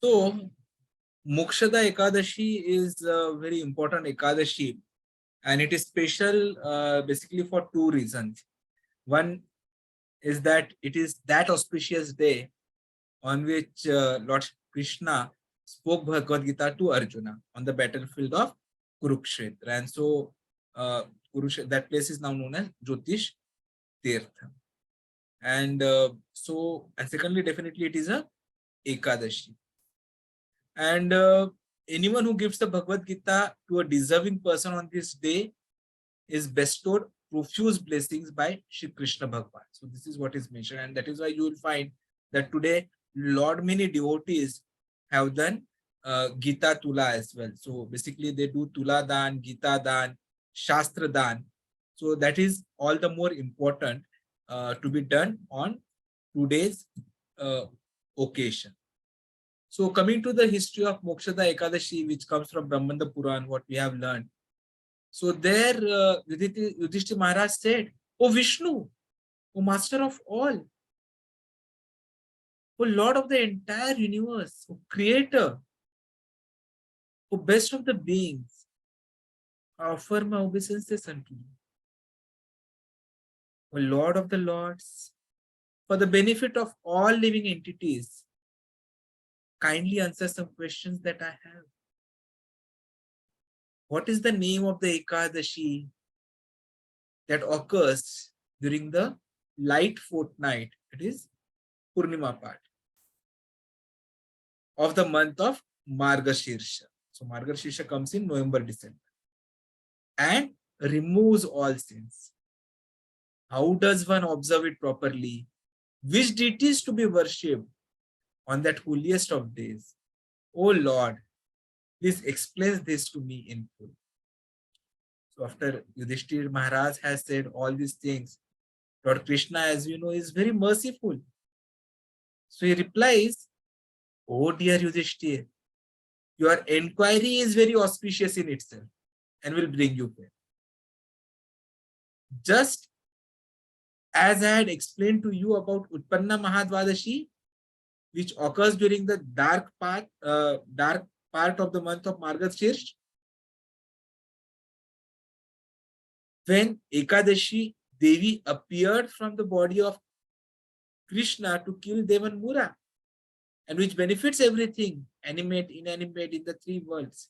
So, Mokshada Ekadashi is a very important Ekadashi, and it is special basically for two reasons. One is that it is that auspicious day on which Lord Krishna spoke Bhagavad Gita to Arjuna on the battlefield of Kurukshetra. And so, that place is now known as Jyotish Tirtha. And secondly, definitely it is a Ekadashi. And anyone who gives the Bhagavad Gita to a deserving person on this day is bestowed profuse blessings by Shri Krishna Bhagavan. So this is what is mentioned, and that is why you will find that today lot many devotees have done Gita Tula as well. So basically they do Tula Dan, Gita Dan, Shastra Dan. So that is all the more important to be done on today's uh, occasion. So coming to the history of Mokshada Ekadashi, which comes from Brahmanda Puran, what we have learned. So there, Yudhishthira Maharaj said, "O Vishnu, O Master of all, O Lord of the entire universe, O Creator, O best of the beings, I offer my obeisances unto you. O Lord of the Lords, for the benefit of all living entities, kindly answer some questions that I have. What is the name of the Ekadashi that occurs during the light fortnight? It is Purnima part of the month of Margashirsha. So Margashirsha comes in November, December, and removes all sins. How does one observe it properly? Which deity is to be worshipped on that holiest of days? Oh Lord, please explain this to me in full. So after Yudhishthir Maharaj has said all these things, Lord Krishna, as you know, is very merciful. So he replies, "Oh dear Yudhishthir, your inquiry is very auspicious in itself and will bring you fame. Just as I had explained to you about Utpanna Mahadvadashi, which occurs during the dark part of the month of Margashirsh, when Ekadashi Devi appeared from the body of Krishna to kill Devan Mura, and which benefits everything, animate, inanimate, in the three worlds.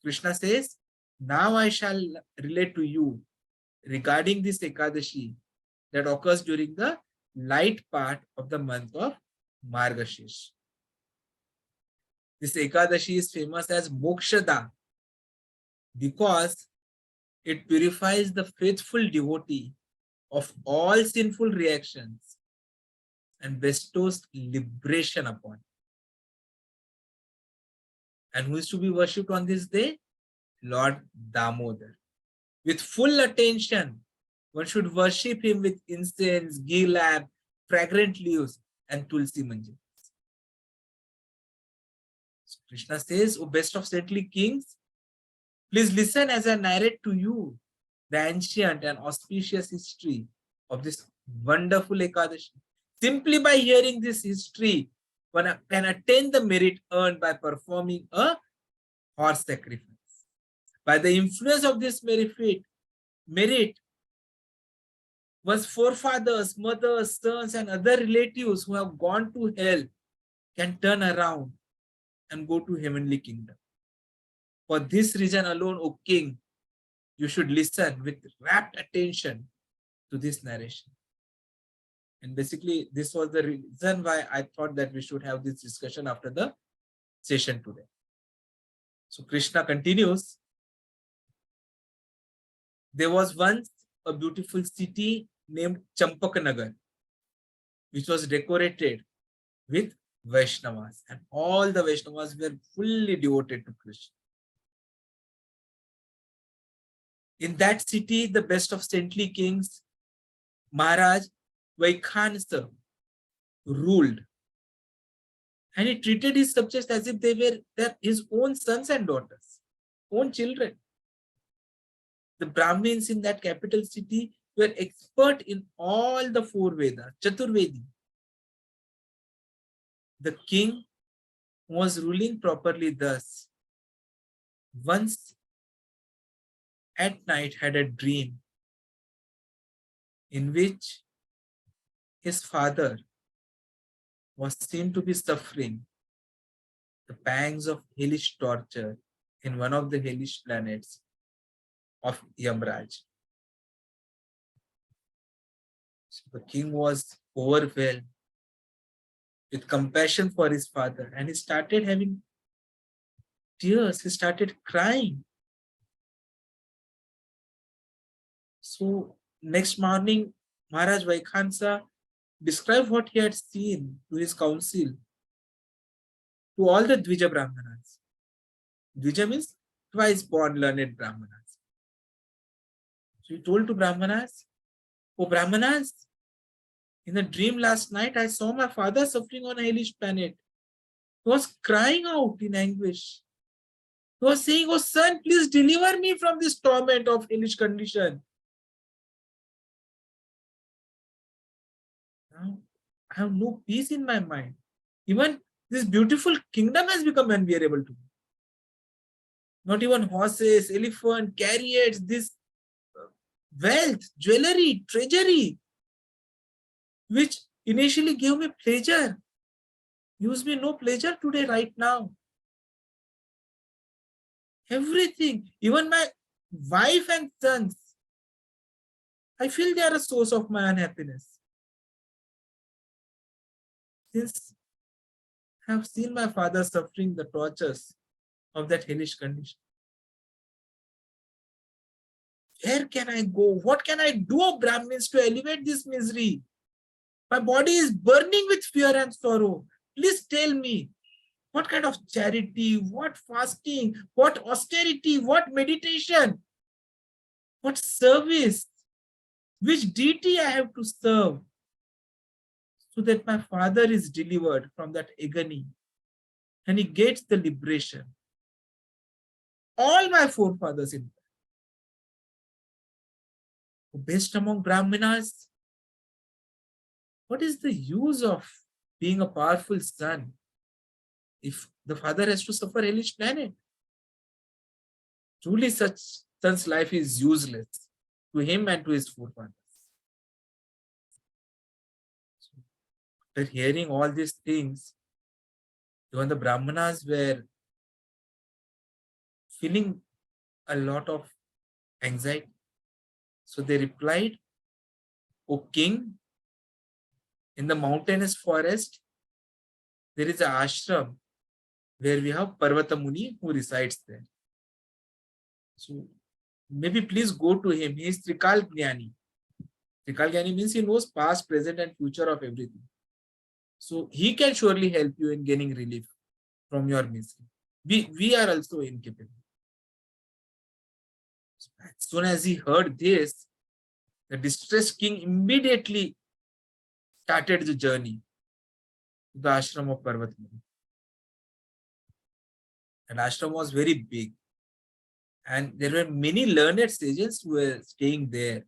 Krishna says, now I shall relate to you regarding this Ekadashi that occurs during the light part of the month of Margashish. This Ekadashi is famous as Mokshada because it purifies the faithful devotee of all sinful reactions and bestows liberation upon him. And who is to be worshipped on this day? Lord Damodar. With full attention, one should worship him with incense, ghee lamp, fragrant leaves, and tulsi manjari. So Krishna says, O best of saintly kings, please listen as I narrate to you the ancient and auspicious history of this wonderful Ekadashi. Simply by hearing this history, one can attain the merit earned by performing a horse sacrifice. By the influence of this merit, one's forefathers, mothers, sons, and other relatives who have gone to hell can turn around and go to heavenly kingdom. For this reason alone, O king, you should listen with rapt attention to this narration. And basically, this was the reason why I thought that we should have this discussion after the session today. So Krishna continues. There was once a beautiful city named Champakanagar, which was decorated with Vaishnavas, and all the Vaishnavas were fully devoted to Krishna. In that city, the best of saintly kings, Maharaj Vaikhansa, ruled, and he treated his subjects as if they were his own sons and daughters, own children. The Brahmins in that capital city were expert in all the four Vedas, Chaturvedi. The king who was ruling properly thus, once at night had a dream in which his father was seen to be suffering the pangs of hellish torture in one of the hellish planets of Yamraj. So the king was overwhelmed with compassion for his father and he started having tears, he started crying. So next morning, Maharaj Vaikhansa described what he had seen to his council, to all the Dvija Brahmanas. Dvija means twice born learned Brahmanas. So he told to Brahmanas, "Oh Brahmanas, in a dream last night, I saw my father suffering on a hellish planet. He was crying out in anguish. He was saying, oh son, please deliver me from this torment of hellish condition. Now, I have no peace in my mind. Even this beautiful kingdom has become unbearable to me. Not even horses, elephant, chariots, this wealth, jewelry, treasury, which initially gave me pleasure, gives me no pleasure today, right now. Everything, even my wife and sons, I feel they are a source of my unhappiness. Since I have seen my father suffering the tortures of that hellish condition. Where can I go? What can I do, Brahmins, to elevate this misery? My body is burning with fear and sorrow. Please tell me, what kind of charity, what fasting, what austerity, what meditation, what service, which deity I have to serve so that my father is delivered from that agony and he gets the liberation. All my forefathers, in best among Brahmanas, what is the use of being a powerful son if the father has to suffer hellish planet? Truly, such son's life is useless to him and to his forefathers. So, after hearing all these things, even the Brahmanas were feeling a lot of anxiety. So they replied, O king, in the mountainous forest, there is an ashram where we have Parvata Muni who resides there. So maybe please go to him. He is Trikal Jnani. Trikal Jnani means he knows past, present, and future of everything. So he can surely help you in gaining relief from your misery. We are also incapable. So as soon as he heard this, the distressed king immediately started the journey to the ashram of Parvat Muni. And ashram was very big. And there were many learned sages who were staying there,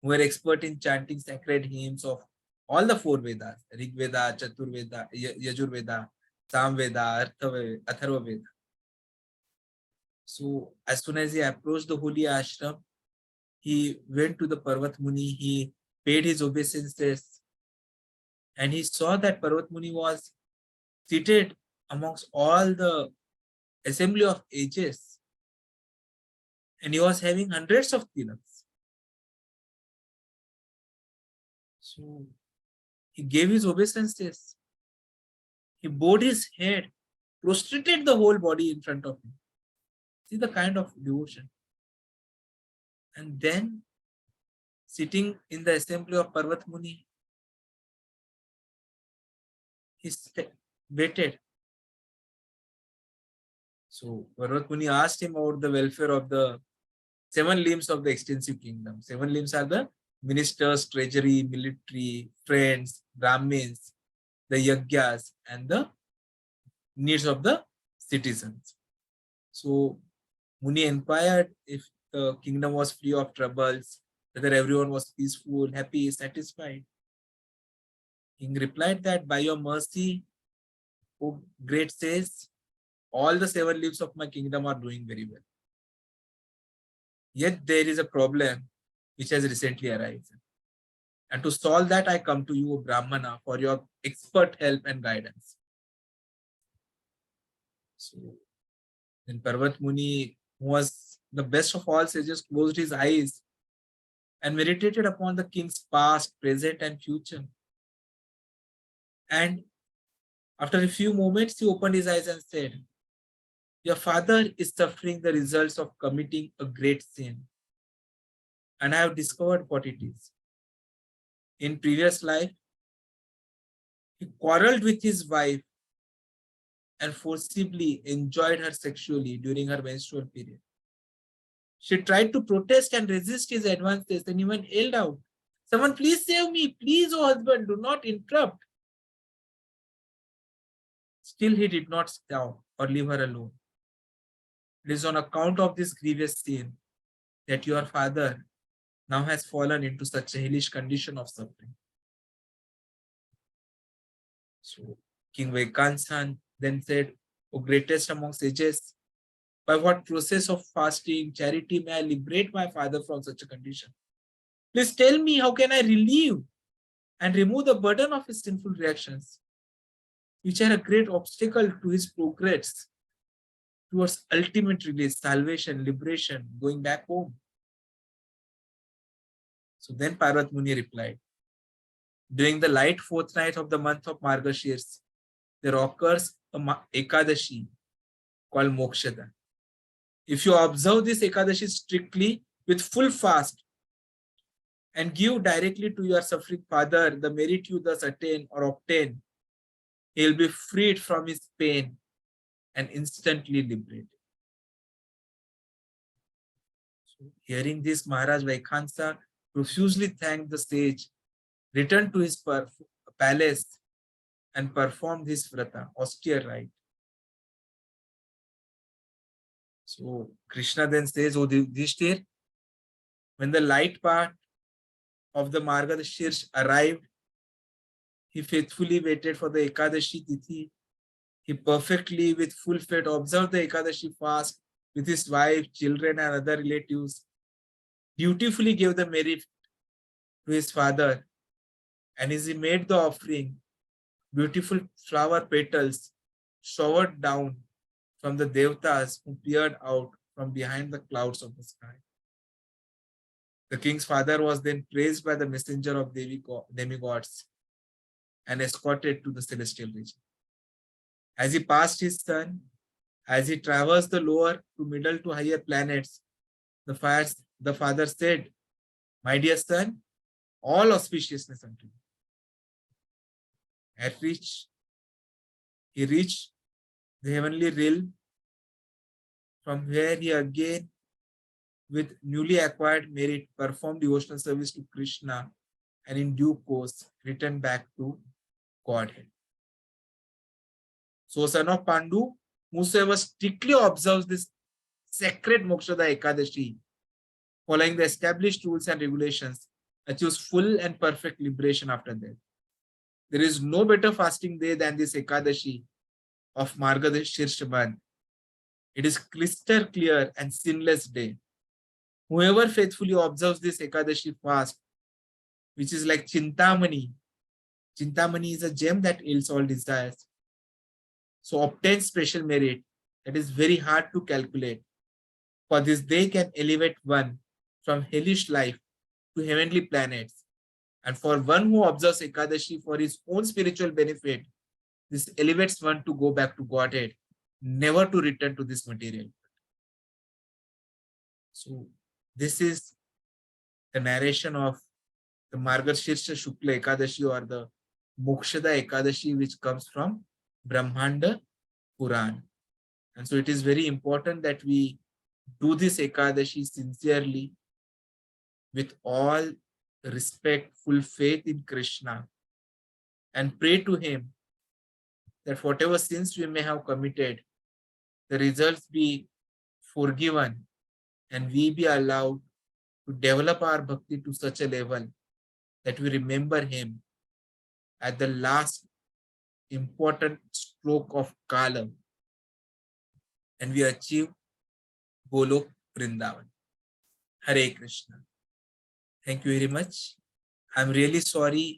who were expert in chanting sacred hymns of all the four Vedas, Rig Veda, Chatur Veda, Yajur Veda, Sam Veda, Atharva Veda. So as soon as he approached the holy ashram, he went to the Parvat Muni, he paid his obeisances, and he saw that Parvat Muni was seated amongst all the assembly of ages, and he was having hundreds of tilaks. So he gave his obeisances. He bowed his head, prostrated the whole body in front of him. See the kind of devotion. And then, sitting in the assembly of Parvat Muni, he waited. So Parvat Muni asked him about the welfare of the 7 limbs of the extensive kingdom. 7 limbs are the ministers, treasury, military, friends, Brahmins, the yagyas, and the needs of the citizens. So Muni inquired if the kingdom was free of troubles, whether everyone was peaceful, happy, satisfied. King replied that by your mercy, O great says, all the 7 leaves of my kingdom are doing very well. Yet there is a problem which has recently arisen. And to solve that, I come to you, O Brahmana, for your expert help and guidance. So then Parvat Muni, who was the best of all sages, closed his eyes and meditated upon the king's past, present, and future. And after a few moments, he opened his eyes and said, your father is suffering the results of committing a great sin. And I have discovered what it is. In previous life, he quarreled with his wife and forcibly enjoyed her sexually during her menstrual period. She tried to protest and resist his advances and even yelled out, someone please save me, please, oh husband, do not interrupt. Still he did not stop or leave her alone. It is on account of this grievous sin that your father now has fallen into such a hellish condition of suffering. So King Vaikansan then said, O greatest among sages, by what process of fasting, charity may I liberate my father from such a condition? Please tell me, how can I relieve and remove the burden of his sinful reactions, which are a great obstacle to his progress towards ultimate release, salvation, liberation, going back home? So then Parvat Muni replied, during the light fourth night of the month of Margashirs, there occurs a Ekadashi called Mokshada. If you observe this Ekadashi strictly with full fast and give directly to your suffering father the merit you thus attain or obtain, he will be freed from his pain and instantly liberated. So, hearing this, Maharaj Vaikhansa profusely thanked the sage, returned to his palace, and performed his vrata, austere rite. So Krishna then says, O Yudhishthir, when the light part of the Margadashirsh arrived, he faithfully waited for the Ekadashi Tithi. He perfectly, with full faith, observed the Ekadashi fast with his wife, children, and other relatives, dutifully gave the merit to his father, and as he made the offering, beautiful flower petals showered down from the Devtas who peered out from behind the clouds of the sky. The king's father was then praised by the messenger of demigods and escorted to the celestial region. As he passed his son, as he traversed the lower to middle to higher planets, the father said, my dear son, all auspiciousness unto you. He reached the heavenly realm, from where he again, with newly acquired merit, performed devotional service to Krishna, and in due course returned back to Godhead. So, son of Pandu, whosoever strictly observes this sacred Mokshada Ekadashi, following the established rules and regulations, achieves full and perfect liberation after death. There is no better fasting day than this Ekadashi of Margadashirsh month. It is crystal clear and sinless day. Whoever faithfully observes this Ekadashi fast, which is like Chintamani. Chintamani is a gem that yields all desires. So obtains special merit that is very hard to calculate. For this day can elevate one from hellish life to heavenly planets. And for one who observes Ekadashi for his own spiritual benefit, this elevates one to go back to Godhead, never to return to this material. So this is the narration of the Margashirsha Shukla Ekadashi or the Mokshada Ekadashi, which comes from Brahmanda Puran. And so it is very important that we do this Ekadashi sincerely, with all respect, full faith in Krishna, and pray to him that whatever sins we may have committed, the results be forgiven and we be allowed to develop our bhakti to such a level that we remember him at the last important stroke of Kalam, and we achieve Golok Vrindavan. Hare Krishna. Thank you very much. I'm really sorry